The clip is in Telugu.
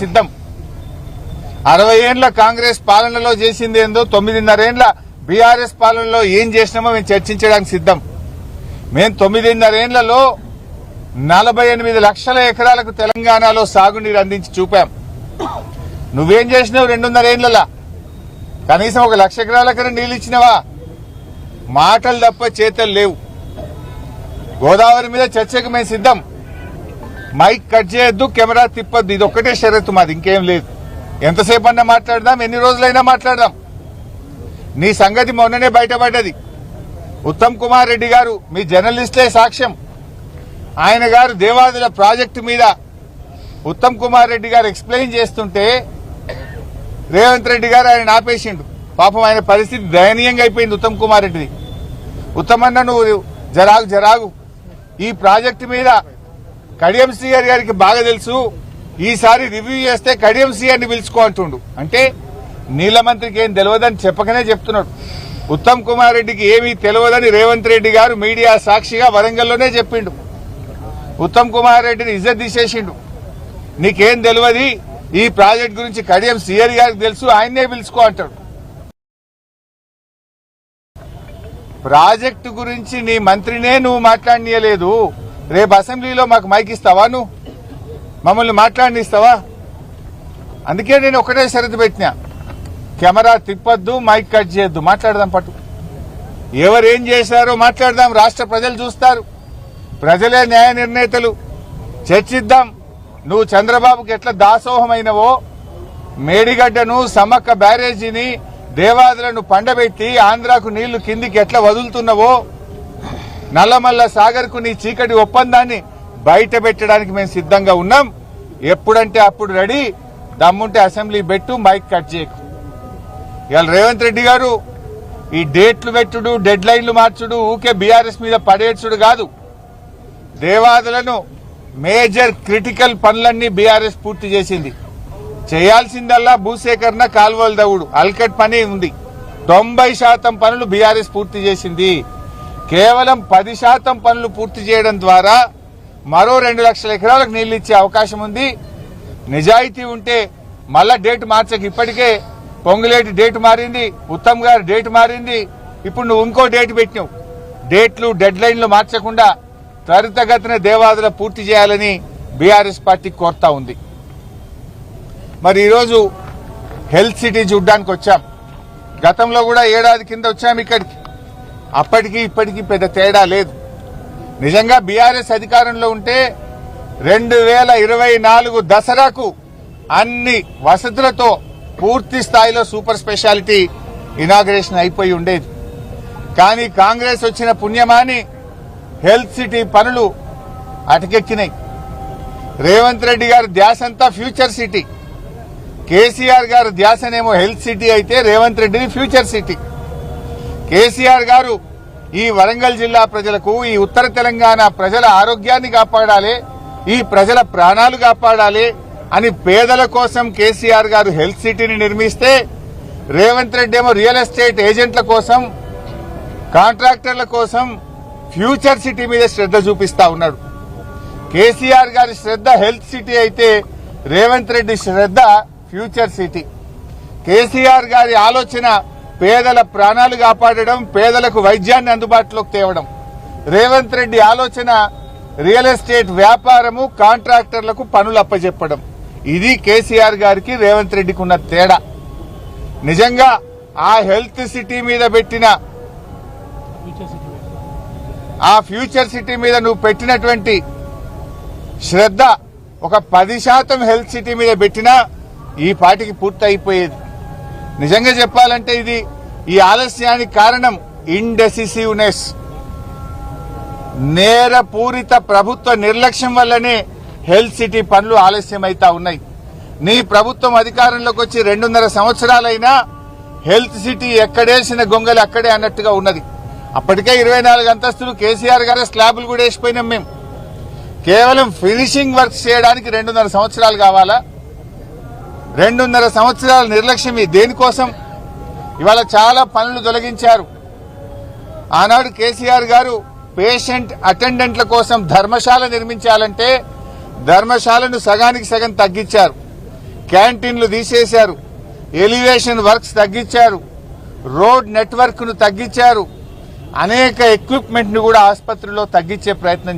సిద్ధం 60 ఏళ్ల కాంగ్రెస్ పాలనలో చేసింది ఏందో 9.5 ఏళ్ల బీఆర్ఎస్ పాలనలో ఏం చేసినామో మేము చర్చించడానికి సిద్ధం. మేము 9.5 ఏళ్లలో 48 లక్షల ఎకరాలకు తెలంగాణలో సాగునీరు అందించి చూపాం. నువ్వేం చేసినావు 2.5 ఏళ్లలో? కనీసం 1 లక్ష ఎకరాలకు నీళ్ళు ఇచ్చినవా? మాటలు తప్ప చేతలు లేవు. గోదావరి మీద చర్చకు మేము సిద్ధం. మైక్ కట్ చేయొద్దు, కెమెరా తిప్పొద్దు, ఇది ఒక్కటే షరతు మాది, ఇంకేం లేదు. ఎంతసేపు అన్నా మాట్లాడదాం, ఎన్ని రోజులైనా మాట్లాడదాం. నీ సంగతి మొన్ననే బయటపడ్డది. ఉత్తమ్ కుమార్ రెడ్డి గారు, మీ జర్నలిస్టే సాక్ష్యం. ఆయన గారు దేవాదుల ప్రాజెక్టు మీద ఉత్తమ్ కుమార్ రెడ్డి గారు ఎక్స్ప్లెయిన్ చేస్తుంటే రేవంత్ రెడ్డి గారు ఆయన ఆపేసిండు. పాపం ఆయన పరిస్థితి దయనీయంగా అయిపోయింది ఉత్తమ్ కుమార్ రెడ్డిది. ఉత్తమన్న నువ్వు జరాగు, ఈ ప్రాజెక్టు మీద కడియం శ్రీహరి గారికి బాగా తెలుసు, ఈసారి రివ్యూ చేస్తే కడియం శ్రీహరిని పిలుచుకో అంటుండు. అంటే నీళ్ల మంత్రికి ఏం తెలియదని చెప్పకనే చెప్తున్నాడు. ఉత్తమ్ కుమార్ రెడ్డికి ఏమీ తెలియదని రేవంత్ రెడ్డి గారు మీడియా సాక్షిగా వరంగల్లోనే చెప్పిండు. ఉత్తమ్ కుమార్ రెడ్డిని ఇజ్జత్ తీసేసిండు. నీకేం తెలియదు, ఈ ప్రాజెక్ట్ గురించి కడియం శ్రీహరి గారికి తెలుసు, ఆయన్నే పిలుచుకో అంటాడు. ప్రాజెక్టు గురించి నీ మంత్రినే నువ్వు మాట్లాడనీయలేదు. రేపు అసెంబ్లీలో మాకు మైక్ ఇస్తావా? నువ్వు మమ్మల్ని మాట్లాడనిస్తావా? అందుకే నేను ఒకటే షరతు పెట్టినా, కెమెరా తిప్పొద్దు, మైక్ కట్ చేయొద్దు, మాట్లాడదాం. పట్టు ఎవరేం చేశారో మాట్లాడదాం. రాష్ట్ర ప్రజలు చూస్తారు, ప్రజలే న్యాయ నిర్ణేతలు. చర్చిద్దాం. నువ్వు చంద్రబాబుకి ఎట్లా దాసోహమైనవో, మేడిగడ్డను, సమ్మక్క బ్యారేజీని, దేవాదులను పండబెట్టి ఆంధ్రాకు నీళ్లు కిందికి ఎట్లా వదులుతున్నావో, నల్లమల్ల సాగర్ కు నీ చీకటి ఒప్పందాన్ని బయట పెట్టడానికి మేము సిద్ధంగా ఉన్నాం. ఎప్పుడంటే అప్పుడు రెడీ. దమ్ముంటే అసెంబ్లీ పెట్టు, మైక్ కట్ చేయకు. ఇవాళ రేవంత్ రెడ్డి గారు ఈ డేట్లు పెట్టుడు, డెడ్ లైన్లు మార్చుడు, ఊకే బీఆర్ఎస్ మీద పడేడ్చుడు కాదు. దేవాదులను మేజర్ క్రిటికల్ పనులన్నీ బీఆర్ఎస్ పూర్తి చేసింది. చేయాల్సిందల్లా భూసేకరణ, కాల్వలు దవ్వుడు, అల్కట్ పని ఉంది. 90% పనులు బీఆర్ఎస్ పూర్తి చేసింది. కేవలం 10% పనులు పూర్తి చేయడం ద్వారా మరో 2 లక్షల ఎకరాలకు నీళ్లు ఇచ్చే అవకాశం ఉంది. నిజాయితీ ఉంటే మళ్ళా డేట్ మార్చక, ఇప్పటికే పొంగులేటి డేట్ మారింది, ఉత్తమ్ గారు డేట్ మారింది, ఇప్పుడు నువ్వు ఇంకో డేట్ పెట్టినావు. డేట్లు, డెడ్ లైన్లు మార్చకుండా త్వరితగతిన దేవాదుల పూర్తి చేయాలని బీఆర్ఎస్ పార్టీ కోరుతా ఉంది. మరి ఈరోజు హెల్త్ సిటీ చూడ్డానికి వచ్చాం. గతంలో కూడా ఏడాది కింద వచ్చాం ఇక్కడికి. అప్పటికి ఇప్పటికీ పెద్ద తేడా లేదు. నిజంగా బీఆర్ఎస్ అధికారంలో ఉంటే 2024 దసరాకు అన్ని వసతులతో పూర్తి స్థాయిలో సూపర్ స్పెషాలిటీ ఇనాగరేషన్ అయిపోయి ఉండేది. కానీ కాంగ్రెస్ వచ్చిన పుణ్యమాని హెల్త్ సిటీ పనులు అటకెక్కినాయి. రేవంత్ రెడ్డి గారి ధ్యాసంతా ఫ్యూచర్ సిటీ. కేసీఆర్ గారు ధ్యాసనేమో హెల్త్ సిటీ అయితే, రేవంత్ రెడ్డిని ఫ్యూచర్ సిటీ. కేసీఆర్ గారు ఈ వరంగల్ జిల్లా ప్రజలకు, ఈ ఉత్తర తెలంగాణ ప్రజల ఆరోగ్యాన్ని కాపాడాలి, ఈ ప్రజల ప్రాణాలు కాపాడాలి అని పేదల కోసం కేసీఆర్ గారు హెల్త్ సిటీని నిర్మిస్తే, రేవంత్ రెడ్డి ఏమో రియల్ ఎస్టేట్ ఏజెంట్ల కోసం, కాంట్రాక్టర్ల కోసం ఫ్యూచర్ సిటీ మీద శ్రద్ధ చూపిస్తా ఉన్నాడు. కేసీఆర్ గారి శ్రద్ధ హెల్త్ సిటీ అయితే, రేవంత్ రెడ్డి శ్రద్ధ ఫ్యూచర్ సిటీ. కేసీఆర్ గారి ఆలోచన పేదల ప్రాణాలు కాపాడడం, పేదలకు వైద్యాన్ని అందుబాటులోకి తేవడం. రేవంత్ రెడ్డి ఆలోచన రియల్ ఎస్టేట్ వ్యాపారము, కాంట్రాక్టర్లకు పనులు అప్పచెప్పడం. ఇది కేసీఆర్ గారికి రేవంత్ రెడ్డికి ఉన్న తేడా. నిజంగా ఆ హెల్త్ సిటీ మీద పెట్టిన, ఆ ఫ్యూచర్ సిటీ మీద నువ్వు పెట్టినటువంటి శ్రద్ధ ఒక 10% హెల్త్ సిటీ మీద పెట్టినా ఈ పాటికి పూర్తి అయిపోయేది. నిజంగా చెప్పాలంటే ఇది ఈ ఆలస్యానికి కారణం ఇండెసిసివ్నెస్, నేరపూరిత ప్రభుత్వ నిర్లక్ష్యం వల్లనే హెల్త్ సిటీ పనులు ఆలస్యమైతా ఉన్నాయి. నీ ప్రభుత్వం అధికారంలోకి వచ్చి 2.5 సంవత్సరాలైనా హెల్త్ సిటీ ఎక్కడేసిన గొంగలి అక్కడే అన్నట్టుగా ఉన్నది. అప్పటికే 24 అంతస్తులు కేసీఆర్ గారి స్లాబులు కూడా వేసిపోయినాం మేము. కేవలం ఫినిషింగ్ వర్క్స్ చేయడానికి 2.5 సంవత్సరాలు కావాలా? 2.5 సంవత్సరాల నిర్లక్ష్యం దేనికోసం? ఇవాళ చాలా పనులు తొలగించారు. ఆనాడు కేసీఆర్ గారు పేషెంట్ అటెండెంట్ల కోసం ధర్మశాల నిర్మించాలంటే ధర్మశాలను సగానికి సగం తగ్గించారు. క్యాంటీన్లు తీసేశారు, ఎలివేషన్ వర్క్స్ తగ్గించారు, రోడ్ నెట్వర్క్ ను తగ్గించారు, అనేక ఎక్విప్మెంట్ ను కూడా ఆసుపత్రిలో తగ్గించే ప్రయత్నం